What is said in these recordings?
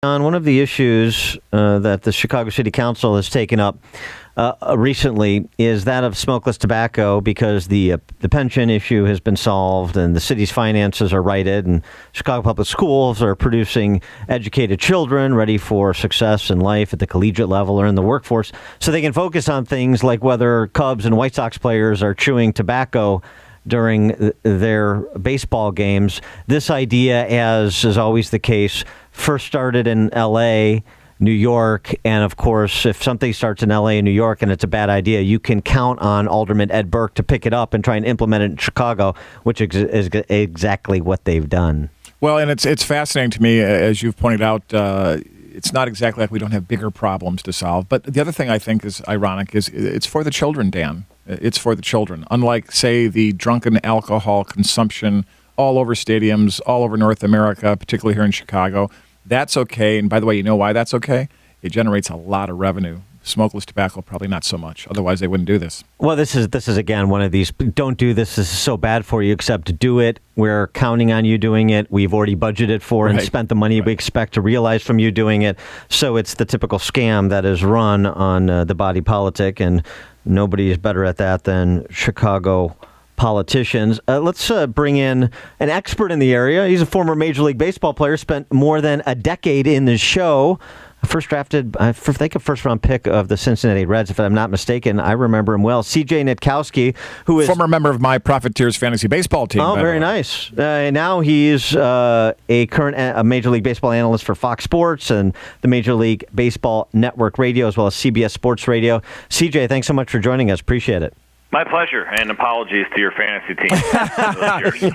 On one of the issues that the Chicago City Council has taken up recently is that of smokeless tobacco, because the pension issue has been solved and the city's finances are righted, and Chicago Public Schools are producing educated children ready for success in life at the collegiate level or in the workforce, so they can focus on things like whether Cubs and White Sox players are chewing tobacco during their baseball games. This idea, as is always the case, first started in L.A., New York, and of course, if something starts in L.A. and New York and it's a bad idea, you can count on Alderman Ed Burke to pick it up and try and implement it in Chicago, which is exactly what they've done. Well, and it's fascinating to me, as you've pointed out, it's not exactly like we don't have bigger problems to solve. But the other thing I think is ironic is it's for the children, Dan. It's for the children. Unlike, say, the drunken alcohol consumption all over stadiums, all over North America, particularly here in Chicago, that's okay. And by the way, you know why that's okay? It generates a lot of revenue. Smokeless tobacco, probably not so much. Otherwise, they wouldn't do this. Well, this is again one of these, don't do this. This is so bad for you, except do it. We're counting on you doing it. We've already budgeted for and spent the money we expect to realize from you doing it. So it's the typical scam that is run on the body politic, and nobody is better at that than Chicago politicians. Let's bring in an expert in the area. He's a former Major League Baseball player, spent more than a decade in the show. First drafted, I think a first-round pick of the Cincinnati Reds, if I'm not mistaken. I remember him well. C.J. Nitkowski, who is... former member of my Profiteers fantasy baseball team. Oh, very nice. Now he's a current Major League Baseball analyst for Fox Sports and the Major League Baseball Network Radio, as well as CBS Sports Radio. C.J., thanks so much for joining us. Appreciate it. My pleasure, and apologies to your fantasy team.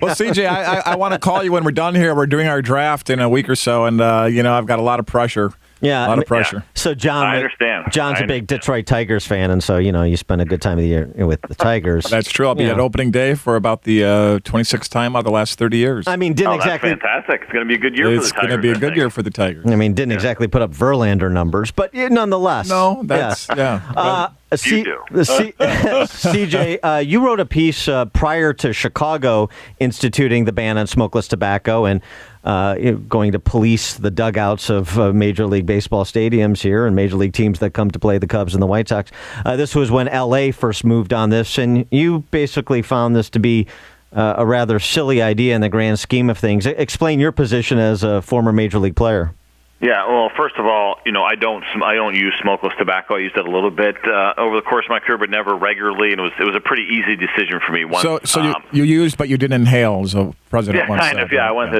Well, CJ, I want to call you when we're done here. We're doing our draft in a week or so, and, I've got a lot of pressure. Yeah, a lot of pressure. Yeah. So John, I understand. John's a big Detroit Tigers fan, and so you spend a good time of the year with the Tigers. That's true. I'll be at opening day for about the 26th time out of the last 30 years. I mean, that's fantastic. It's going to be a good year for the Tigers. It's going to be a good year for the Tigers. I mean, didn't exactly put up Verlander numbers, but nonetheless. No, that's CJ, you wrote a piece prior to Chicago instituting the ban on smokeless tobacco and going to police the dugouts of Major League Baseball stadiums here and Major League teams that come to play the Cubs and the White Sox. This was when L.A. first moved on this, and you basically found this to be a rather silly idea in the grand scheme of things. Explain your position as a former Major League player. Yeah, well, first of all, I don't use smokeless tobacco. I used it a little bit over the course of my career, but never regularly, and it was a pretty easy decision for me. Once, so you used, but you didn't inhale, as a president once said. Kind of. Yeah, I went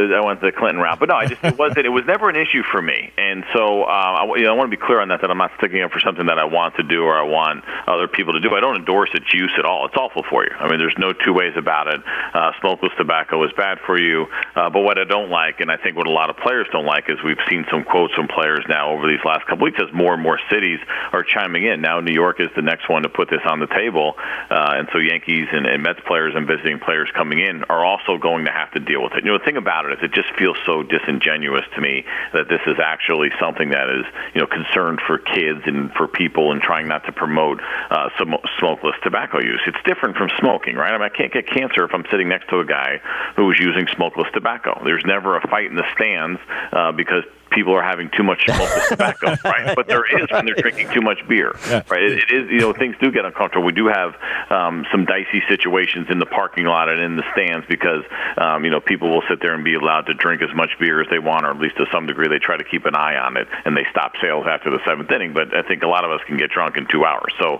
the Clinton route, but no, it was never an issue for me, and so I want to be clear on that I'm not sticking up for something that I want to do or I want other people to do. I don't endorse its use at all. It's awful for you. I mean, there's no two ways about it. Smokeless tobacco is bad for you, but what I don't like, and I think what a lot of players don't like, is we've seen some quotes from players now over these last couple weeks as more and more cities are chiming in. Now New York is the next one to put this on the table, and so Yankees and Mets players and visiting players coming in are also going to have to deal with it. The thing about it is it just feels so disingenuous to me that this is actually something that is concerned for kids and for people and trying not to promote smokeless tobacco use. It's different from smoking, right? I mean, I can't get cancer if I'm sitting next to a guy who is using smokeless tobacco. There's never a fight in the stands because people are having too much smokeless tobacco, right? But there is when they're drinking too much beer, right? It is, things do get uncomfortable. We do have some dicey situations in the parking lot and in the stands because, people will sit there and be allowed to drink as much beer as they want, or at least to some degree they try to keep an eye on it, and they stop sales after the seventh inning. But I think a lot of us can get drunk in 2 hours. So,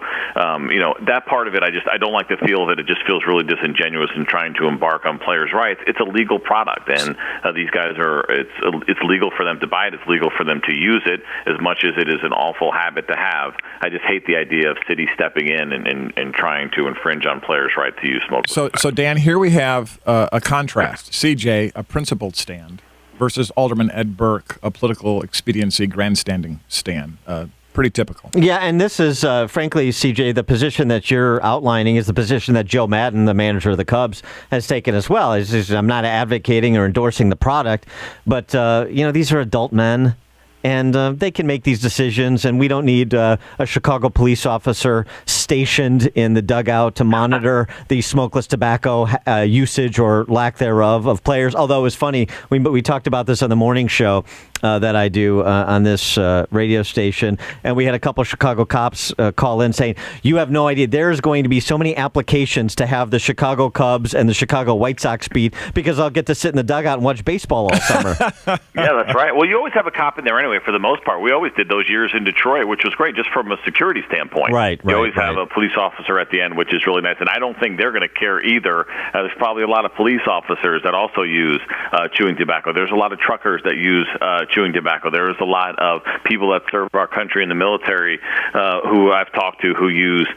that part of it, I don't like to feel that it just feels really disingenuous in trying to embark on players' rights. It's a legal product, and these guys it's legal for them to buy. It's legal for them to use it, as much as it is an awful habit to have. I just hate the idea of cities stepping in and trying to infringe on players' right to use smokeless. So Dan, here we have a contrast. CJ, a principled stand, versus Alderman Ed Burke, a political expediency grandstanding stand. Pretty typical. Yeah, and this is, frankly, CJ, the position that you're outlining is the position that Joe Madden, the manager of the Cubs, has taken as well. I'm not advocating or endorsing the product, but, these are adult men. And they can make these decisions, and we don't need a Chicago police officer stationed in the dugout to monitor the smokeless tobacco usage or lack thereof of players. Although it was funny, we talked about this on the morning show that I do on this radio station, and we had a couple of Chicago cops call in saying, you have no idea, there's going to be so many applications to have the Chicago Cubs and the Chicago White Sox beat because I'll get to sit in the dugout and watch baseball all summer. Yeah, that's right. Well, you always have a cop in there anyway, for the most part. We always did those years in Detroit, which was great just from a security standpoint. Right. You always have a police officer at the end, which is really nice. And I don't think they're going to care either. There's probably a lot of police officers that also use chewing tobacco. There's a lot of truckers that use chewing tobacco. There's a lot of people that serve our country in the military who I've talked to who use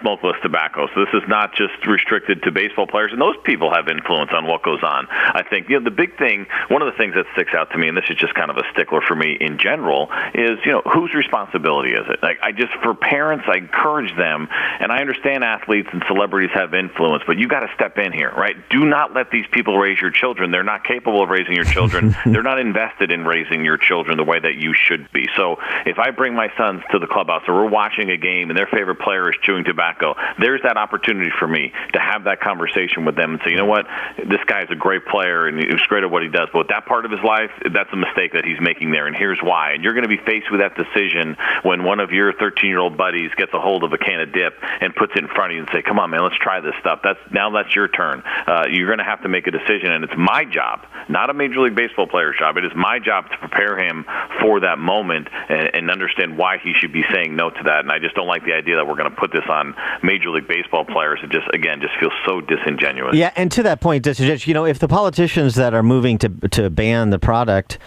smokeless tobacco. So this is not just restricted to baseball players, and those people have influence on what goes on. I think the big thing, one of the things that sticks out to me, and this is just kind of a stickler for me in general, is whose responsibility is it? Like, for parents, I encourage them, and I understand athletes and celebrities have influence, but you got to step in here, right? Do not let these people raise your children. They're not capable of raising your children. They're not invested in raising your children the way that you should be. So if I bring my sons to the clubhouse or we're watching a game and their favorite player is chewing tobacco, there's that opportunity for me to have that conversation with them and say, you know what, this guy's a great player and he's great at what he does, but with that part of his life, that's a mistake that he's making there, and here's why. And you're going to be faced with that decision when one of your 13-year-old buddies gets a hold of a can of dip and puts it in front of you and say, come on, man, let's try this stuff. That's your turn. You're going to have to make a decision, and it's my job, not a Major League Baseball player's job. It is my job to prepare him for that moment and understand why he should be saying no to that. And I just don't like the idea that we're going to put this on Major League Baseball players. It just feels so disingenuous. Yeah, and to that point, disingenuous, if the politicians that are moving to ban the product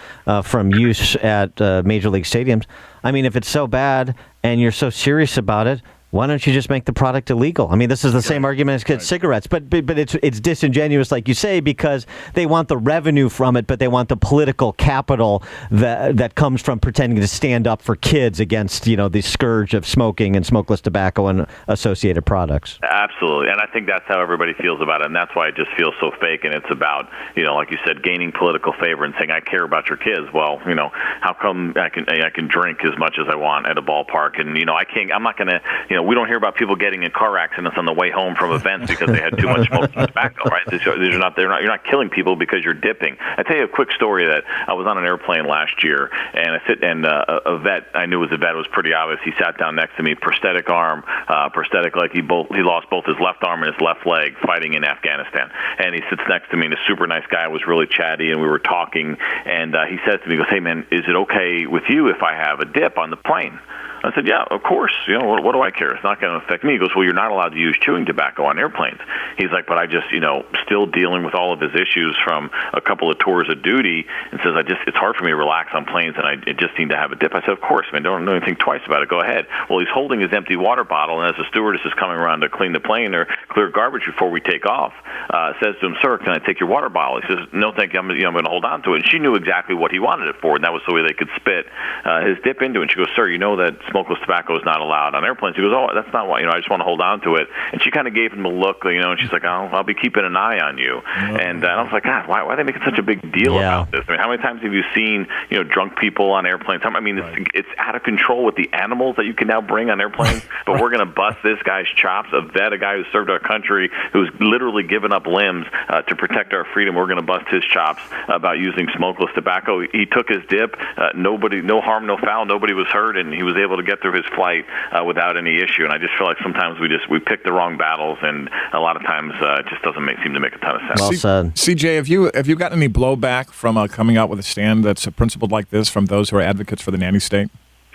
from use at Major League stadiums, I mean, if it's so bad and you're so serious about it, why don't you just make the product illegal? I mean, this is the same argument as cigarettes, but it's disingenuous, like you say, because they want the revenue from it, but they want the political capital that comes from pretending to stand up for kids against, the scourge of smoking and smokeless tobacco and associated products. Absolutely, and I think that's how everybody feels about it, and that's why it just feels so fake, and it's about, like you said, gaining political favor and saying, I care about your kids. Well, how come I can drink as much as I want at a ballpark, and, I'm not going to, we don't hear about people getting in car accidents on the way home from events because they had too much smoking tobacco, right? You're not killing people because you're dipping. I tell you a quick story that I was on an airplane last year, and a vet I knew was a vet. It was pretty obvious. He sat down next to me, prosthetic arm, prosthetic leg. He lost both his left arm and his left leg fighting in Afghanistan. And he sits next to me, and a super nice guy, was really chatty, and we were talking. And he says to me, he goes, "Hey man, is it okay with you if I have a dip on the plane?" I said, yeah, of course. What do I care? It's not going to affect me. He goes, well, you're not allowed to use chewing tobacco on airplanes. He's like, but I just, still dealing with all of his issues from a couple of tours of duty, and says, it's hard for me to relax on planes, and I just need to have a dip. I said, of course, man, don't think twice about it. Go ahead. Well, he's holding his empty water bottle, and as the stewardess is coming around to clean the plane or clear garbage before we take off, says to him, sir, can I take your water bottle? He says, no, thank you. I'm going to hold on to it. And she knew exactly what he wanted it for, and that was so they could spit his dip into it. And she goes, sir, you know that smokeless tobacco is not allowed on airplanes. He goes, oh, that's not why. I just want to hold on to it. And she kind of gave him a look, and she's like, oh, I'll be keeping an eye on you. Mm-hmm. And I was like, God, why are they making such a big deal about this? I mean, how many times have you seen, drunk people on airplanes? I mean, it's out of control with the animals that you can now bring on airplanes. But we're going to bust this guy's chops. A guy who served our country, who's literally given up limbs to protect our freedom. We're going to bust his chops about using smokeless tobacco. He took his dip. No harm, no foul. Nobody was hurt, and he was able to get through his flight without any issue. And I just feel like sometimes we pick the wrong battles, and a lot of times it just doesn't seem to make a ton of sense. Well said. CJ, have you gotten any blowback from coming out with a stand that's principled like this from those who are advocates for the nanny state?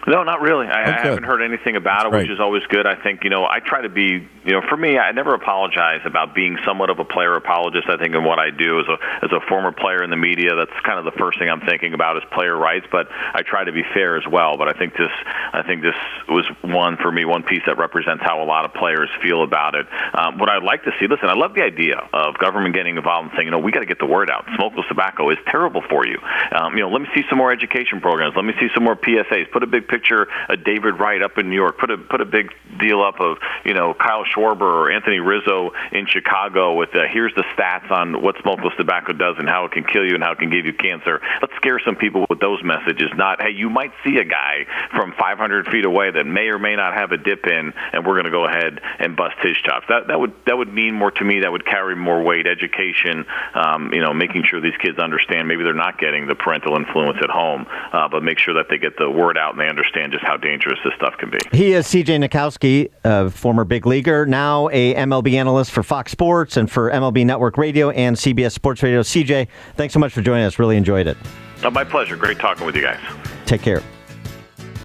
No, not really. I haven't heard anything about it, which is always good. I think, I try to be, for me, I never apologize about being somewhat of a player apologist. I think in what I do as a former player in the media, that's kind of the first thing I'm thinking about is player rights, but I try to be fair as well. But I think this was one piece that represents how a lot of players feel about it. What I'd like to see, listen, I love the idea of government getting involved and saying, we got to get the word out. Smokeless tobacco is terrible for you. Let me see some more education programs. Let me see some more PSAs. Put a big picture picture of David Wright up in New York. Put a big deal up of, Kyle Schwarber or Anthony Rizzo in Chicago with here's the stats on what smokeless tobacco does and how it can kill you and how it can give you cancer. Let's scare some people with those messages. Not, hey, you might see a guy from 500 feet away that may or may not have a dip in, and we're going to go ahead and bust his chops. That would mean more to me. That would carry more weight. Education, making sure these kids understand maybe they're not getting the parental influence at home, but make sure that they get the word out and they understand just how dangerous this stuff can be. He is C.J. Nitkowski, former big leaguer, now a MLB analyst for Fox Sports and for MLB Network Radio and CBS Sports Radio. CJ, thanks so much for joining us. Really enjoyed it. My pleasure. Great talking with you guys. Take care.